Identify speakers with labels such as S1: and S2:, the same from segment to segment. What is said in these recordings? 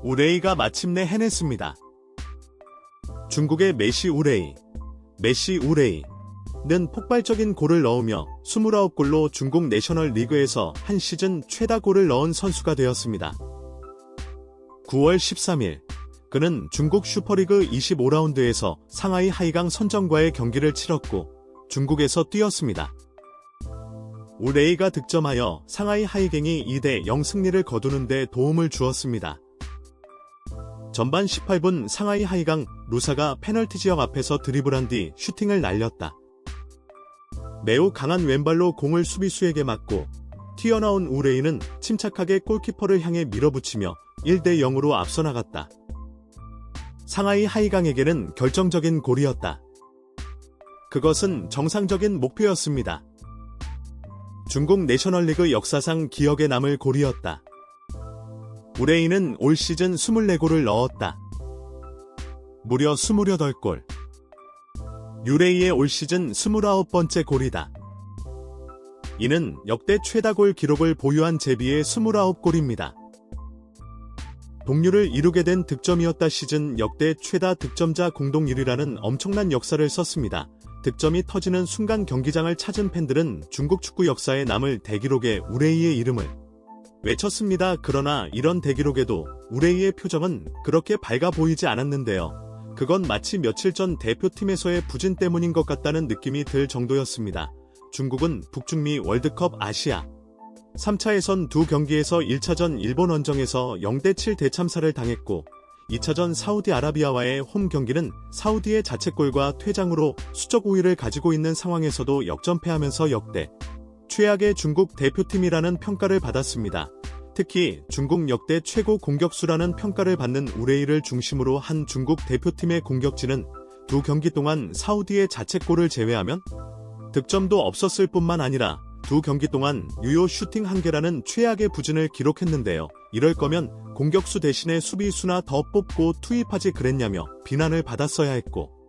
S1: 우레이가 마침내 해냈습니다. 중국의 메시 우레이. 메시 우레이는 폭발적인 골을 넣으며 29골로 중국 내셔널 리그에서 한 시즌 최다 골을 넣은 선수가 되었습니다. 9월 13일, 그는 중국 슈퍼리그 25라운드에서 상하이 하이강 선정과의 경기를 치렀고 중국에서 뛰었습니다. 우레이가 득점하여 상하이 하이갱이 2대0 승리를 거두는 데 도움을 주었습니다. 전반 18분 상하이 하이강 루사가 페널티 지역 앞에서 드리블한 뒤 슈팅을 날렸다. 매우 강한 왼발로 공을 수비수에게 맞고 튀어나온 우레이는 침착하게 골키퍼를 향해 밀어붙이며 1대0으로 앞서 나갔다. 상하이 하이강에게는 결정적인 골이었다. 그것은 정상적인 목표였습니다. 중국 내셔널리그 역사상 기억에 남을 골이었다. 우레이는 올 시즌 24골을 넣었다. 무려 28골. 유레이의 올 시즌 29번째 골이다. 이는 역대 최다골 기록을 보유한 제비의 29골입니다. 동률을 이루게 된 득점이었다. 시즌 역대 최다 득점자 공동 1위라는 엄청난 역사를 썼습니다. 득점이 터지는 순간 경기장을 찾은 팬들은 중국 축구 역사에 남을 대기록에 우레이의 이름을 외쳤습니다. 그러나 이런 대기록에도 우레이의 표정은 그렇게 밝아 보이지 않았는데요. 그건 마치 며칠 전 대표팀에서의 부진 때문인 것 같다는 느낌이 들 정도였습니다. 중국은 북중미 월드컵 아시아 3차 예선 두 경기에서 1차전 일본 원정에서 0대7 대참사를 당했고 2차전 사우디아라비아와의 홈 경기는 사우디의 자책골과 퇴장으로 수적 우위를 가지고 있는 상황에서도 역전패하면서 역대 최악의 중국 대표팀이라는 평가를 받았습니다. 특히 중국 역대 최고 공격수라는 평가를 받는 우레이를 중심으로 한 중국 대표팀의 공격진은 두 경기 동안 사우디의 자책골을 제외하면 득점도 없었을 뿐만 아니라 두 경기 동안 유효 슈팅 1개라는 최악의 부진을 기록했는데요. 이럴 거면 공격수 대신에 수비수나 더 뽑고 투입하지 그랬냐며 비난을 받았어야 했고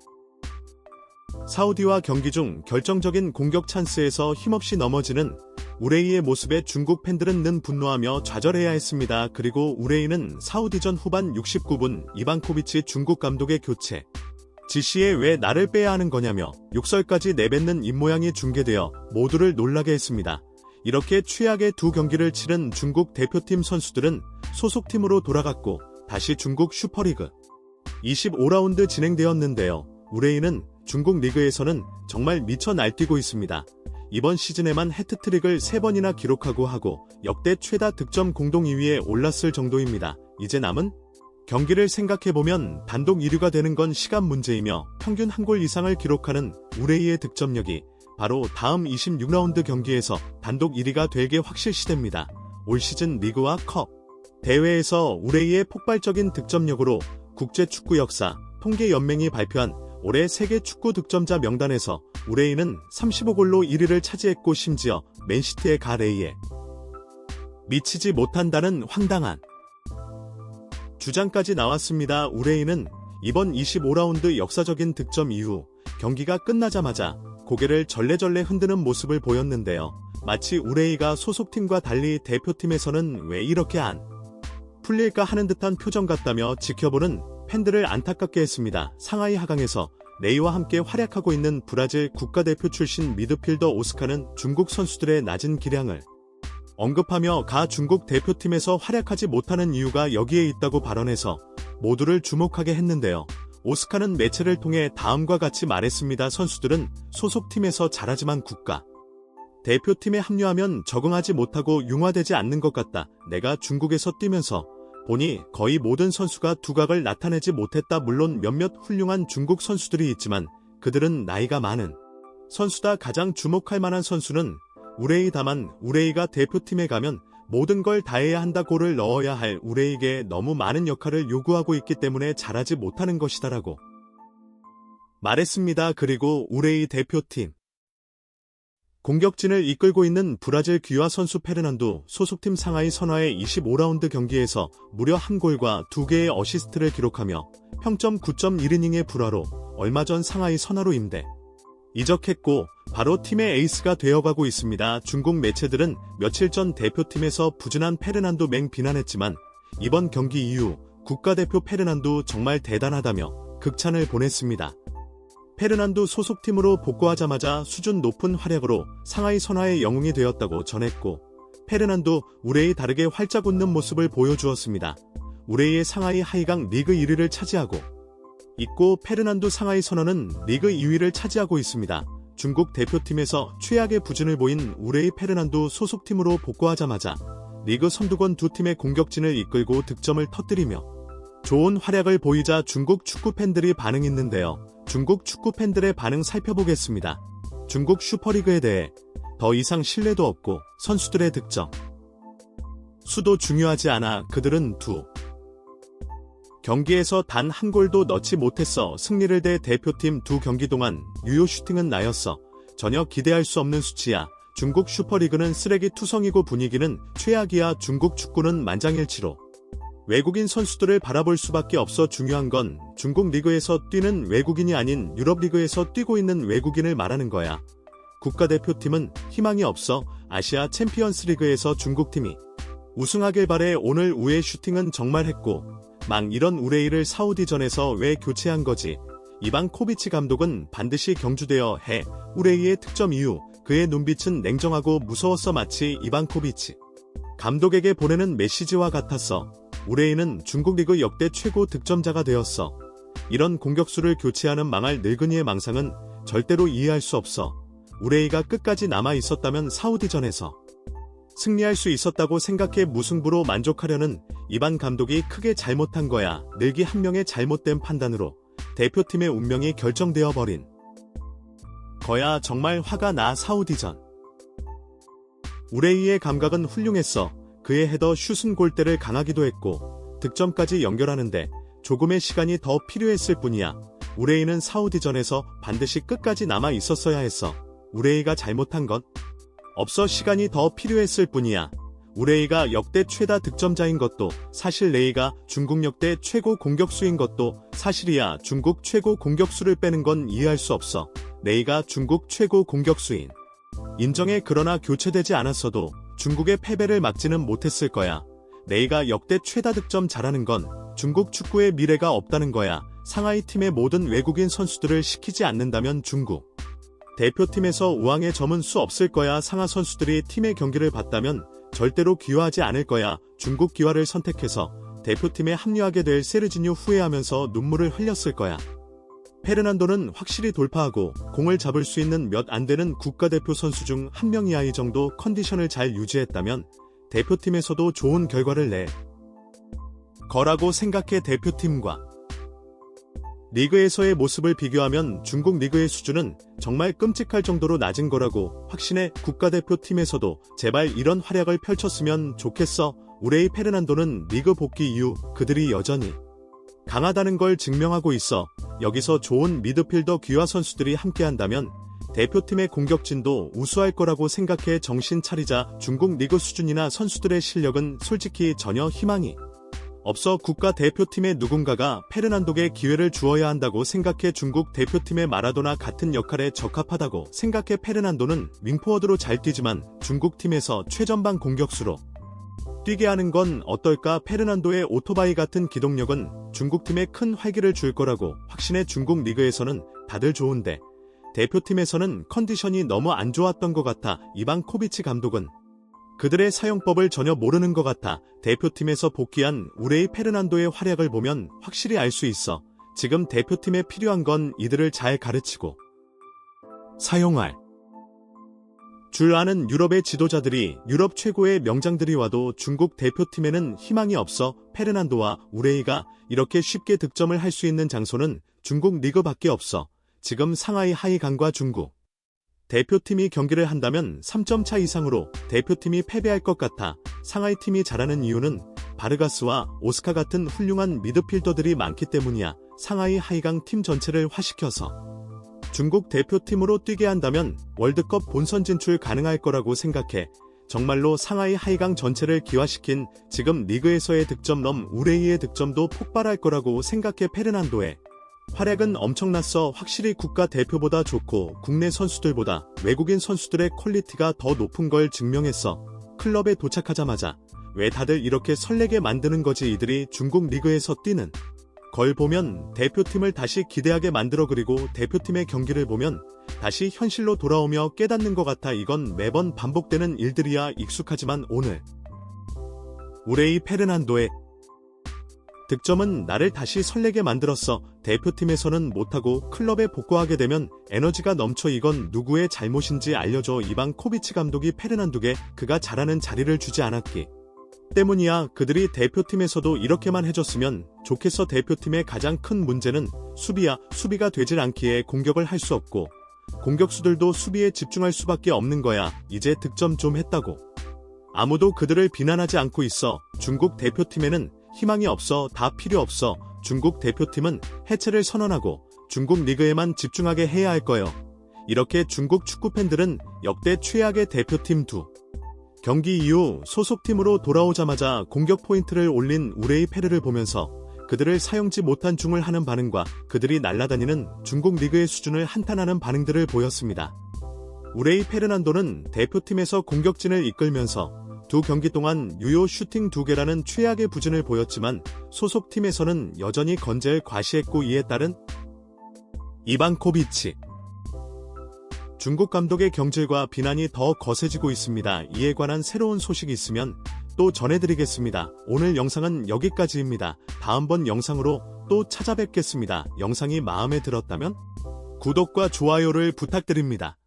S1: 사우디와 경기 중 결정적인 공격 찬스에서 힘없이 넘어지는 우레이의 모습에 중국 팬들은 는 분노하며 좌절해야 했습니다. 그리고 우레이는 사우디전 후반 69분 이반코비치 중국 감독의 교체 지시에 왜 나를 빼야 하는 거냐며 욕설까지 내뱉는 입모양이 중계되어 모두를 놀라게 했습니다. 이렇게 최악의 두 경기를 치른 중국 대표팀 선수들은 소속팀으로 돌아갔고 다시 중국 슈퍼리그 25라운드 진행되었는데요. 우레이는 중국 리그에서는 정말 미쳐 날뛰고 있습니다. 이번 시즌에만 해트트릭을 3번이나 기록하고 하고 역대 최다 득점 공동 2위에 올랐을 정도입니다. 이제 남은 경기를 생각해보면 단독 1위가 되는 건 시간 문제이며 평균 한 골 이상을 기록하는 우레이의 득점력이 바로 다음 26라운드 경기에서 단독 1위가 되게 확실시됩니다. 올 시즌 리그와 컵 대회에서 우레이의 폭발적인 득점력으로 국제축구 역사 통계연맹이 발표한 올해 세계 축구 득점자 명단에서 우레이는 35골로 1위를 차지했고 심지어 맨시티의 가레이에 미치지 못한다는 황당한 주장까지 나왔습니다. 우레이는 이번 25라운드 역사적인 득점 이후 경기가 끝나자마자 고개를 절레절레 흔드는 모습을 보였는데요. 마치 우레이가 소속팀과 달리 대표팀에서는 왜 이렇게 안 풀릴까 하는 듯한 표정 같다며 지켜보는 팬들을 안타깝게 했습니다. 상하이 하강에서 네이와 함께 활약하고 있는 브라질 국가대표 출신 미드필더 오스카는 중국 선수들의 낮은 기량을 언급하며 가 중국 대표팀에서 활약하지 못하는 이유가 여기에 있다고 발언해서 모두를 주목하게 했는데요. 오스카는 매체를 통해 다음과 같이 말했습니다. 선수들은 소속팀에서 잘하지만 국가 대표팀에 합류하면 적응하지 못하고 융화되지 않는 것 같다. 내가 중국에서 뛰면서 보니 거의 모든 선수가 두각을 나타내지 못했다. 물론 몇몇 훌륭한 중국 선수들이 있지만 그들은 나이가 많은 선수다. 가장 주목할 만한 선수는 우레이. 다만 우레이가 대표팀에 가면 모든 걸 다해야 한다. 골을 넣어야 할 우레이에게 너무 많은 역할을 요구하고 있기 때문에 잘하지 못하는 것이다라고 말했습니다. 그리고 우레이 대표팀 공격진을 이끌고 있는 브라질 귀화 선수 페르난도 소속팀 상하이 선화의 25라운드 경기에서 무려 1골과 2개의 어시스트를 기록하며 평점 9.1이닝의 불화로 얼마 전 상하이 선화로 이적했고 바로 팀의 에이스가 되어가고 있습니다. 중국 매체들은 며칠 전 대표팀에서 부진한 페르난도 맹 비난했지만 이번 경기 이후 국가대표 페르난도 정말 대단하다며 극찬을 보냈습니다. 페르난도 소속팀으로 복구하자마자 수준 높은 활약으로 상하이 선화의 영웅이 되었다고 전했고, 페르난도 우레이 다르게 활짝 웃는 모습을 보여주었습니다. 우레이의 상하이 하이강 리그 1위를 차지하고 있고, 페르난도 상하이 선화는 리그 2위를 차지하고 있습니다. 중국 대표팀에서 최악의 부진을 보인 우레이 페르난도 소속팀으로 복구하자마자 리그 선두권 두 팀의 공격진을 이끌고 득점을 터뜨리며 좋은 활약을 보이자 중국 축구 팬들이 반응했는데요. 중국 축구 팬들의 반응 살펴보겠습니다. 중국 슈퍼리그에 대해 더 이상 신뢰도 없고 선수들의 득점 수도 중요하지 않아 그들은 두 경기에서 단 한 골도 넣지 못했어. 승리를 대 대표팀 두 경기 동안 유효 슈팅은 나였어. 전혀 기대할 수 없는 수치야. 중국 슈퍼리그는 쓰레기 투성이고 분위기는 최악이야. 중국 축구는 만장일치로 외국인 선수들을 바라볼 수밖에 없어. 중요한 건 중국 리그에서 뛰는 외국인이 아닌 유럽 리그에서 뛰고 있는 외국인을 말하는 거야. 국가대표팀은 희망이 없어. 아시아 챔피언스 리그에서 중국팀이 우승하길 바래. 오늘 우의 슈팅은 정말 했고, 이런 우레이를 사우디전에서 왜 교체한 거지? 이반코비치 감독은 반드시 경주되어 해. 우레이의 득점 이후 그의 눈빛은 냉정하고 무서웠어. 마치 이반코비치 감독에게 보내는 메시지와 같았어. 우레이는 중국 리그 역대 최고 득점자가 되었어. 이런 공격수를 교체하는 망할 늙은이의 망상은 절대로 이해할 수 없어. 우레이가 끝까지 남아 있었다면 사우디전에서 승리할 수 있었다고 생각해. 무승부로 만족하려는 이반 감독이 크게 잘못한 거야. 늙이 한 명의 잘못된 판단으로 대표팀의 운명이 결정되어 버린 거야. 정말 화가 나. 사우디전 우레이의 감각은 훌륭했어. 그의 헤더 슛은 골대를 강하기도 했고 득점까지 연결하는데 조금의 시간이 더 필요했을 뿐이야. 우레이는 사우디전에서 반드시 끝까지 남아 있었어야 했어. 우레이가 잘못한 건 없어. 시간이 더 필요했을 뿐이야. 우레이가 역대 최다 득점자인 것도 사실, 레이가 중국 역대 최고 공격수인 것도 사실이야. 중국 최고 공격수를 빼는 건 이해할 수 없어. 레이가 중국 최고 공격수인 인정해. 그러나 교체되지 않았어도 중국의 패배를 막지는 못했을 거야. 레이가 역대 최다 득점 잘하는 건 중국 축구의 미래가 없다는 거야. 상하이 팀의 모든 외국인 선수들을 시키지 않는다면 중국 대표팀에서 우왕의 점은 수 없을 거야. 상하 선수들이 팀의 경기를 봤다면 절대로 귀화하지 않을 거야. 중국 귀화를 선택해서 대표팀에 합류하게 될 세르지뉴 후회하면서 눈물을 흘렸을 거야. 페르난도는 확실히 돌파하고 공을 잡을 수 있는 몇 안 되는 국가대표 선수 중 한 명이야. 이 정도 컨디션을 잘 유지했다면 대표팀에서도 좋은 결과를 낼 거라고 생각해. 대표팀과 리그에서의 모습을 비교하면 중국 리그의 수준은 정말 끔찍할 정도로 낮은 거라고 확신해. 국가대표팀에서도 제발 이런 활약을 펼쳤으면 좋겠어. 우레이 페르난도는 리그 복귀 이후 그들이 여전히 강하다는 걸 증명하고 있어. 여기서 좋은 미드필더 귀화 선수들이 함께한다면 대표팀의 공격진도 우수할 거라고 생각해. 정신 차리자. 중국 리그 수준이나 선수들의 실력은 솔직히 전혀 희망이 없어. 국가대표팀의 누군가가 페르난도에게 기회를 주어야 한다고 생각해. 중국 대표팀의 마라도나 같은 역할에 적합하다고 생각해. 페르난도는 윙포워드로 잘 뛰지만 중국팀에서 최전방 공격수로 뛰게 하는 건 어떨까? 페르난도의 오토바이 같은 기동력은 중국팀에 큰 활기를 줄 거라고 확신해. 중국 리그에서는 다들 좋은데 대표팀에서는 컨디션이 너무 안 좋았던 것 같아. 이반코비치 감독은 그들의 사용법을 전혀 모르는 것 같아. 대표팀에서 복귀한 우레이 페르난도의 활약을 보면 확실히 알 수 있어. 지금 대표팀에 필요한 건 이들을 잘 가르치고 사용할 줄 아는 유럽의 지도자들이, 유럽 최고의 명장들이 와도 중국 대표팀에는 희망이 없어. 페르난도와 우레이가 이렇게 쉽게 득점을 할 수 있는 장소는 중국 리그밖에 없어. 지금 상하이 하이강과 중국 대표팀이 경기를 한다면 3점 차 이상으로 대표팀이 패배할 것 같아. 상하이 팀이 잘하는 이유는 바르가스와 오스카 같은 훌륭한 미드필더들이 많기 때문이야. 상하이 하이강 팀 전체를 화시켜서 중국 대표팀으로 뛰게 한다면 월드컵 본선 진출 가능할 거라고 생각해. 정말로 상하이 하이강 전체를 기화시킨 지금 리그에서의 득점넘 우레이의 득점도 폭발할 거라고 생각해. 페르난도의 활약은 엄청났어. 확실히 국가대표보다 좋고 국내 선수들보다 외국인 선수들의 퀄리티가 더 높은 걸 증명했어. 클럽에 도착하자마자 왜 다들 이렇게 설레게 만드는 거지? 이들이 중국 리그에서 뛰는 걸 보면 대표팀을 다시 기대하게 만들어, 그리고 대표팀의 경기를 보면 다시 현실로 돌아오며 깨닫는 것 같아. 이건 매번 반복되는 일들이야. 익숙하지만 오늘 우레이 페르난도의 득점은 나를 다시 설레게 만들었어. 대표팀에서는 못하고 클럽에 복귀하게 되면 에너지가 넘쳐. 이건 누구의 잘못인지 알려줘. 이방코비치 감독이 페르난도에게 그가 잘하는 자리를 주지 않았기 때문이야. 그들이 대표팀에서도 이렇게만 해줬으면 좋겠어. 대표팀의 가장 큰 문제는 수비야. 수비가 되질 않기에 공격을 할 수 없고 공격수들도 수비에 집중할 수밖에 없는 거야. 이제 득점 좀 했다고 아무도 그들을 비난하지 않고 있어. 중국 대표팀에는 희망이 없어. 다 필요 없어. 중국 대표팀은 해체를 선언하고 중국 리그에만 집중하게 해야 할 거예요. 이렇게 중국 축구 팬들은 역대 최악의 대표팀 두 경기 이후 소속팀으로 돌아오자마자 공격 포인트를 올린 우레이 페르를 보면서 그들을 사용지 못한 중을 하는 반응과 그들이 날아다니는 중국 리그의 수준을 한탄하는 반응들을 보였습니다. 우레이 페르난도는 대표팀에서 공격진을 이끌면서 두 경기 동안 유효 슈팅 2개라는 최악의 부진을 보였지만 소속팀에서는 여전히 건재를 과시했고, 이에 따른 이방코비치 중국 감독의 경질과 비난이 더 거세지고 있습니다. 이에 관한 새로운 소식이 있으면 또 전해드리겠습니다. 오늘 영상은 여기까지입니다. 다음번 영상으로 또 찾아뵙겠습니다. 영상이 마음에 들었다면 구독과 좋아요를 부탁드립니다.